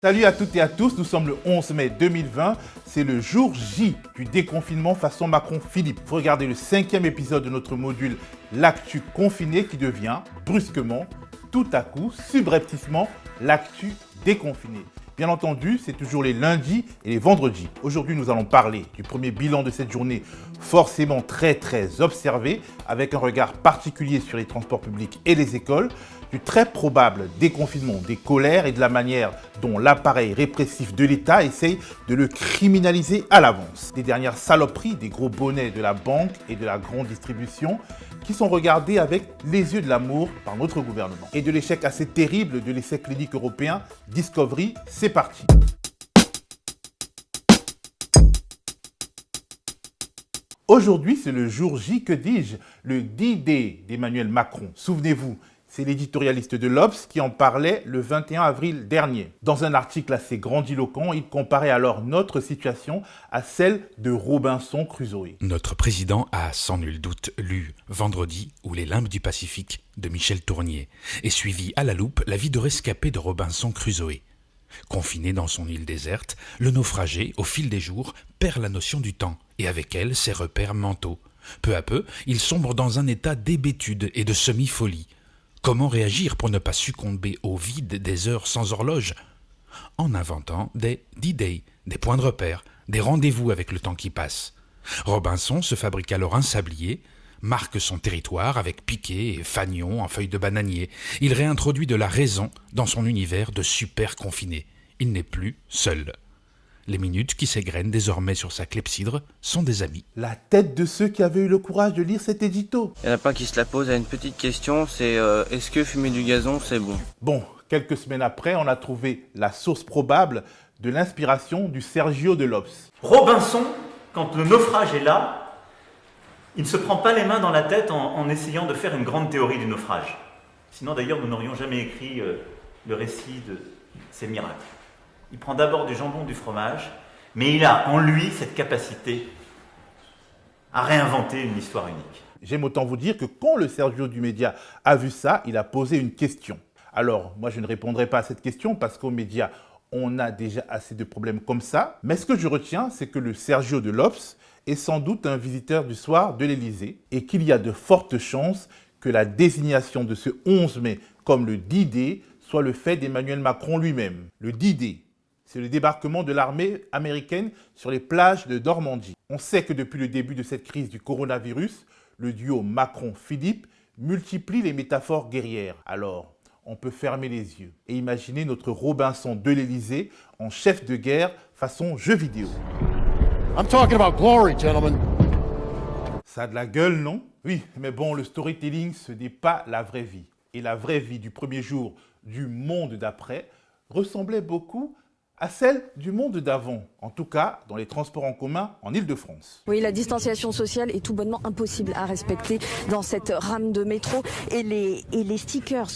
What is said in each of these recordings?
Salut à toutes et à tous, nous sommes le 11 mai 2020, c'est le jour J du déconfinement façon Macron-Philippe. Vous regardez le 5e épisode de notre module L'actu confiné qui devient brusquement, tout à coup, subrepticement, l'actu déconfiné. Bien entendu, c'est toujours les lundis et les vendredis. Aujourd'hui, nous allons parler du premier bilan de cette journée, forcément très observé, avec un regard particulier sur les transports publics et les écoles, du très probable déconfinement des colères et de la manière dont l'appareil répressif de l'État essaye de le criminaliser à l'avance. Des dernières saloperies des gros bonnets de la banque et de la grande distribution qui sont regardés avec les yeux de l'amour par notre gouvernement. Et de l'échec assez terrible de l'essai clinique européen Discovery, c'est parti. Aujourd'hui, c'est le jour J, que dis-je, le D-Day d'Emmanuel Macron. Souvenez-vous, c'est l'éditorialiste de l'Obs qui en parlait le 21 avril dernier. Dans un article assez grandiloquent, il comparait alors notre situation à celle de Robinson Crusoe. Notre président a sans nul doute lu vendredi ou Les Limbes du Pacifique de Michel Tournier et suivi à la loupe la vie de rescapé de Robinson Crusoe. Confiné dans son île déserte, le naufragé, au fil des jours, perd la notion du temps et avec elle ses repères mentaux. Peu à peu, il sombre dans un état d'hébétude et de semi-folie. Comment réagir pour ne pas succomber au vide des heures sans horloge ? En inventant des D-Day, des points de repère, des rendez-vous avec le temps qui passe. Robinson se fabrique alors un sablier, marque son territoire avec piquet et fanion en feuilles de bananier. Il réintroduit de la raison dans son univers de super confiné. Il n'est plus seul. Les minutes qui s'égrènent désormais sur sa clepsydre sont des amis. La tête de ceux qui avaient eu le courage de lire cet édito. Il y en a pas qui se la posent à une petite question, c'est est-ce que fumer du gazon c'est bon ? Bon, quelques semaines après, on a trouvé la source probable de l'inspiration du Sergio de l'Obs. Robinson, quand le naufrage est là, il ne se prend pas les mains dans la tête en essayant de faire une grande théorie du naufrage. Sinon d'ailleurs nous n'aurions jamais écrit le récit de ces miracles. Il prend d'abord du jambon, du fromage, mais il a en lui cette capacité à réinventer une histoire unique. J'aime autant vous dire que quand le Sergio du média a vu ça, il a posé une question. Alors, moi je ne répondrai pas à cette question parce qu'aux médias, on a déjà assez de problèmes comme ça. Mais ce que je retiens, c'est que le Sergio de l'Obs est sans doute un visiteur du soir de l'Élysée et qu'il y a de fortes chances que la désignation de ce 11 mai comme le D-Day soit le fait d'Emmanuel Macron lui-même. Le D-Day, c'est le débarquement de l'armée américaine sur les plages de Normandie. On sait que depuis le début de cette crise du coronavirus, le duo Macron-Philippe multiplie les métaphores guerrières. Alors, on peut fermer les yeux et imaginer notre Robinson de l'Élysée en chef de guerre façon jeu vidéo. I'm talking about glory, gentlemen. Ça a de la gueule, non ? Oui, mais bon, le storytelling, ce n'est pas la vraie vie. Et la vraie vie du premier jour du monde d'après ressemblait beaucoup à celle du monde d'avant, en tout cas dans les transports en commun en Île-de-France. Oui, la distanciation sociale est tout bonnement impossible à respecter dans cette rame de métro et les stickers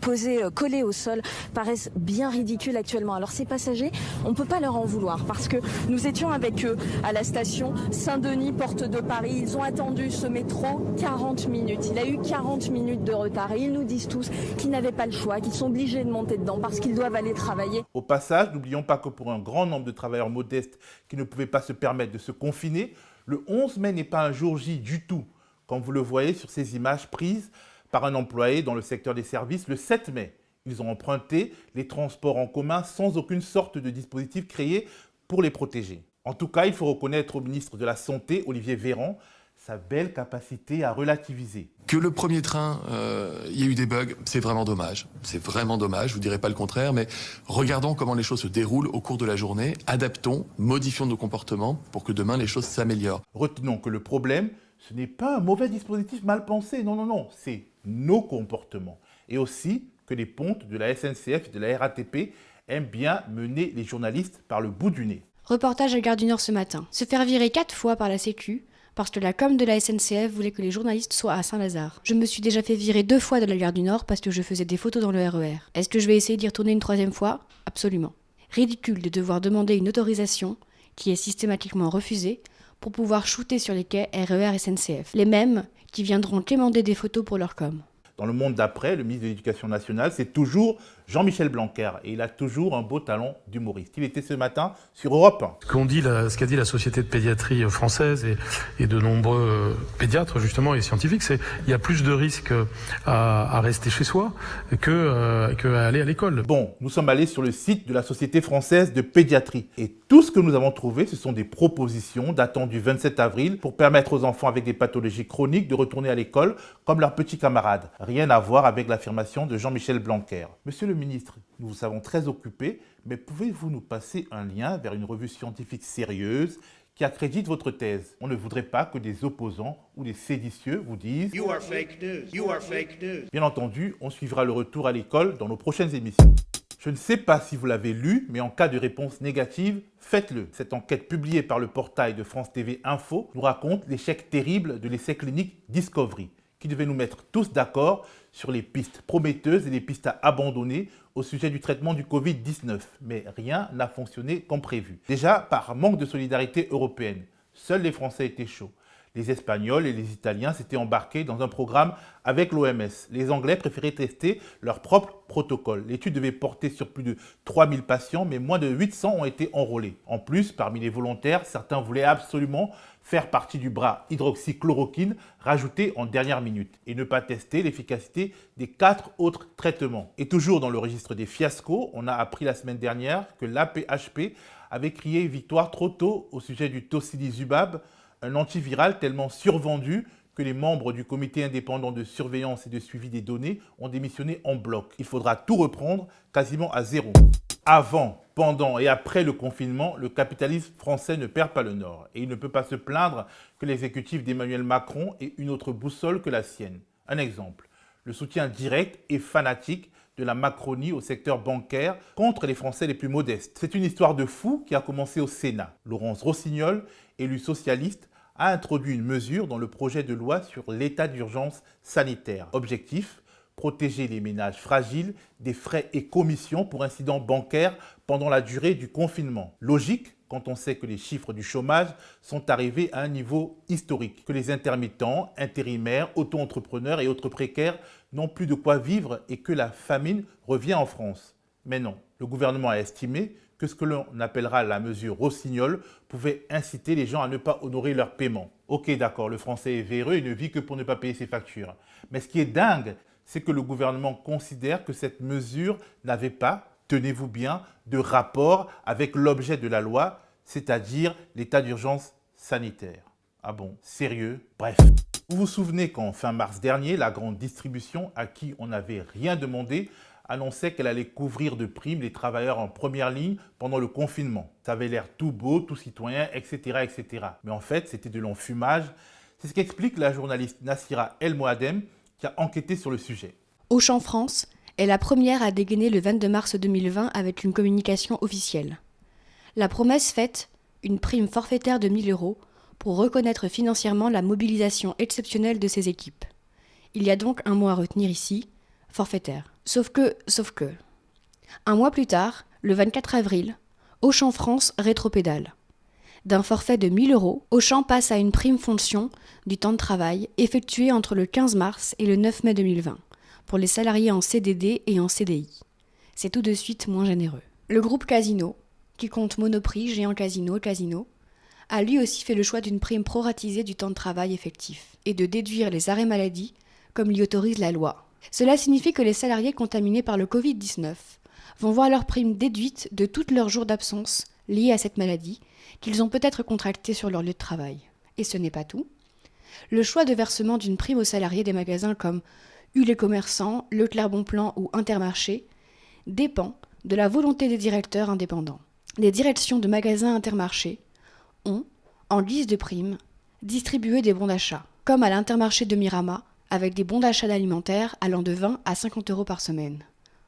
posés, collés au sol paraissent bien ridicules actuellement. Alors ces passagers, on ne peut pas leur en vouloir parce que nous étions avec eux à la station Saint-Denis, porte de Paris. Ils ont attendu ce métro 40 minutes. Il a eu 40 minutes de retard et ils nous disent tous qu'ils n'avaient pas le choix, qu'ils sont obligés de monter dedans parce qu'ils doivent aller travailler. Au passage, n'oublions pas que pour un grand nombre de travailleurs modestes qui ne pouvaient pas se permettre de se confiner, le 11 mai n'est pas un jour J du tout, comme vous le voyez sur ces images prises par un employé dans le secteur des services le 7 mai. Ils ont emprunté les transports en commun sans aucune sorte de dispositif créé pour les protéger. En tout cas, il faut reconnaître au ministre de la Santé, Olivier Véran, sa belle capacité à relativiser. Que le premier train, il y a eu des bugs, c'est vraiment dommage. C'est vraiment dommage, je vous dirai pas le contraire, mais regardons comment les choses se déroulent au cours de la journée, adaptons, modifions nos comportements pour que demain les choses s'améliorent. Retenons que le problème, ce n'est pas un mauvais dispositif mal pensé, non, c'est nos comportements. Et aussi que les pontes de la SNCF et de la RATP aiment bien mener les journalistes par le bout du nez. Reportage à Gare du Nord ce matin. Se faire virer 4 fois par la Sécu parce que la com de la SNCF voulait que les journalistes soient à Saint-Lazare. Je me suis déjà fait virer 2 fois de la Gare du Nord parce que je faisais des photos dans le RER. Est-ce que je vais essayer d'y retourner une 3e fois ? Absolument. Ridicule de devoir demander une autorisation qui est systématiquement refusée pour pouvoir shooter sur les quais RER SNCF. Les mêmes qui viendront quémander des photos pour leur com. Dans le monde d'après, le ministre de l'Éducation nationale, c'est toujours Jean-Michel Blanquer et il a toujours un beau talent d'humoriste. Il était ce matin sur Europe 1. Ce qu'a dit la Société de pédiatrie française et de nombreux pédiatres justement et scientifiques, c'est qu'il y a plus de risques à rester chez soi qu'à aller à l'école. Bon, nous sommes allés sur le site de la Société française de pédiatrie et tout ce que nous avons trouvé, ce sont des propositions datant du 27 avril pour permettre aux enfants avec des pathologies chroniques de retourner à l'école comme leurs petits camarades. Rien à voir avec l'affirmation de Jean-Michel Blanquer. Monsieur le ministre, nous vous savons très occupé, mais pouvez-vous nous passer un lien vers une revue scientifique sérieuse qui accrédite votre thèse? On ne voudrait pas que des opposants ou des séditieux vous disent « You are fake news, you are fake news ». Bien entendu, on suivra le retour à l'école dans nos prochaines émissions. Je ne sais pas si vous l'avez lu, mais en cas de réponse négative, faites-le. Cette enquête publiée par le portail de France TV Info nous raconte l'échec terrible de l'essai clinique Discovery, qui devait nous mettre tous d'accord sur les pistes prometteuses et les pistes à abandonner au sujet du traitement du Covid-19. Mais rien n'a fonctionné comme prévu. Déjà, par manque de solidarité européenne, seuls les Français étaient chauds. Les Espagnols et les Italiens s'étaient embarqués dans un programme avec l'OMS. Les Anglais préféraient tester leur propre protocole. L'étude devait porter sur plus de 3000 patients, mais moins de 800 ont été enrôlés. En plus, parmi les volontaires, certains voulaient absolument faire partie du bras hydroxychloroquine rajouté en dernière minute et ne pas tester l'efficacité des 4 autres traitements. Et toujours dans le registre des fiascos, on a appris la semaine dernière que l'AP-HP avait crié victoire trop tôt au sujet du tocilizumab, un antiviral tellement survendu que les membres du comité indépendant de surveillance et de suivi des données ont démissionné en bloc. Il faudra tout reprendre quasiment à zéro. Avant, pendant et après le confinement, le capitalisme français ne perd pas le nord et il ne peut pas se plaindre que l'exécutif d'Emmanuel Macron ait une autre boussole que la sienne. Un exemple, le soutien direct et fanatique de la Macronie au secteur bancaire contre les Français les plus modestes. C'est une histoire de fou qui a commencé au Sénat. Laurence Rossignol, élu socialiste, a introduit une mesure dans le projet de loi sur l'état d'urgence sanitaire. Objectif, protéger les ménages fragiles des frais et commissions pour incidents bancaires pendant la durée du confinement. Logique quand on sait que les chiffres du chômage sont arrivés à un niveau historique, que les intermittents, intérimaires, auto-entrepreneurs et autres précaires n'ont plus de quoi vivre et que la famine revient en France. Mais non, le gouvernement a estimé que ce que l'on appellera la mesure Rossignol pouvait inciter les gens à ne pas honorer leurs paiements. Ok, d'accord, le français est véreux et ne vit que pour ne pas payer ses factures. Mais ce qui est dingue, c'est que le gouvernement considère que cette mesure n'avait pas, tenez-vous bien, de rapport avec l'objet de la loi, c'est-à-dire l'état d'urgence sanitaire. Ah bon, sérieux? Bref. Vous vous souvenez qu'en fin mars dernier, la grande distribution, à qui on n'avait rien demandé, annonçait qu'elle allait couvrir de primes les travailleurs en première ligne pendant le confinement. Ça avait l'air tout beau, tout citoyen, etc., etc. Mais en fait, c'était de l'enfumage. C'est ce qu'explique la journaliste Nassira El Moadem qui a enquêté sur le sujet. Auchan France est la première à dégainer le 22 mars 2020 avec une communication officielle. La promesse faite, une prime forfaitaire de 1 000 € pour reconnaître financièrement la mobilisation exceptionnelle de ses équipes. Il y a donc un mot à retenir ici, forfaitaire. Sauf que, un mois plus tard, le 24 avril, Auchan France rétropédale. D'un forfait de 1 000 €, Auchan passe à une prime fonction du temps de travail effectuée entre le 15 mars et le 9 mai 2020 pour les salariés en CDD et en CDI. C'est tout de suite moins généreux. Le groupe Casino, qui compte Monoprix, Géant Casino, a lui aussi fait le choix d'une prime proratisée du temps de travail effectif et de déduire les arrêts maladie comme l'y autorise la loi. Cela signifie que les salariés contaminés par le Covid-19 vont voir leur prime déduite de tous leurs jours d'absence liés à cette maladie qu'ils ont peut-être contracté sur leur lieu de travail. Et ce n'est pas tout. Le choix de versement d'une prime aux salariés des magasins comme Les Commerçants, Leclerc Bonplan ou Intermarché dépend de la volonté des directeurs indépendants. Les directions de magasins Intermarché ont, en guise de prime, distribué des bons d'achat, comme à l'Intermarché de Mirama, avec des bons d'achat alimentaires allant de 20 à 50 € par semaine.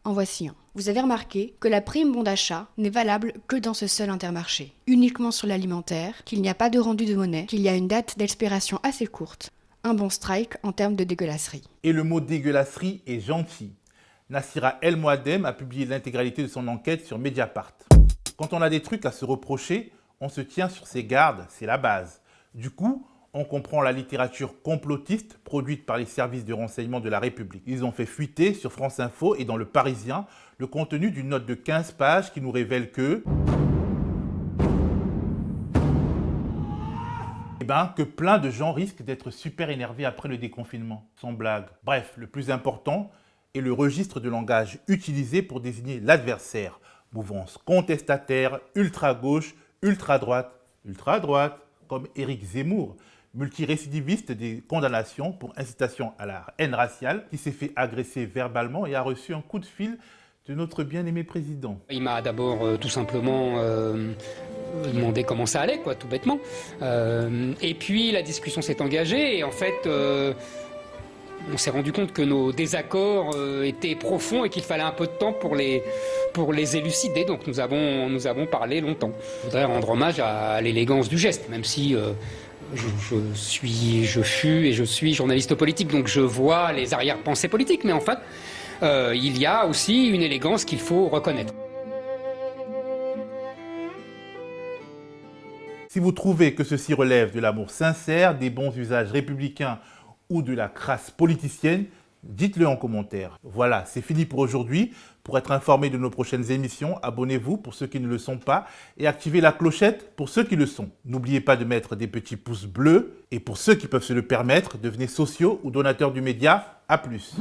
En voici un. Vous avez remarqué que la prime bon d'achat n'est valable que dans ce seul Intermarché, uniquement sur l'alimentaire, qu'il n'y a pas de rendu de monnaie, qu'il y a une date d'expiration assez courte. Un bon strike en termes de dégueulasserie. Et le mot dégueulasserie est gentil. Nassira El Moadem a publié l'intégralité de son enquête sur Mediapart. Quand on a des trucs à se reprocher, on se tient sur ses gardes, c'est la base. Du coup, On comprend la littérature complotiste produite par les services de renseignement de la République. Ils ont fait fuiter sur France Info et dans Le Parisien le contenu d'une note de 15 pages qui nous révèle que... que plein de gens risquent d'être super énervés après le déconfinement. Sans blague. Bref, le plus important est le registre de langage utilisé pour désigner l'adversaire. Mouvance contestataire, ultra-gauche, ultra-droite, comme Éric Zemmour, multirécidiviste des condamnations pour incitation à la haine raciale, qui s'est fait agresser verbalement et a reçu un coup de fil de notre bien-aimé président. Il m'a d'abord tout simplement demandé comment ça allait, quoi, tout bêtement. Et puis la discussion s'est engagée et en fait... on s'est rendu compte que nos désaccords étaient profonds et qu'il fallait un peu de temps pour les élucider. Donc nous avons parlé longtemps. Je voudrais rendre hommage à l'élégance du geste, même si je fus et je suis journaliste politique, donc je vois les arrière-pensées politiques. Mais en fait, il y a aussi une élégance qu'il faut reconnaître. Si vous trouvez que ceci relève de l'amour sincère, des bons usages républicains ou de la crasse politicienne, dites-le en commentaire. Voilà, c'est fini pour aujourd'hui. Pour être informé de nos prochaines émissions, abonnez-vous pour ceux qui ne le sont pas et activez la clochette pour ceux qui le sont. N'oubliez pas de mettre des petits pouces bleus et pour ceux qui peuvent se le permettre, devenez sociaux ou donateurs du média. À plus.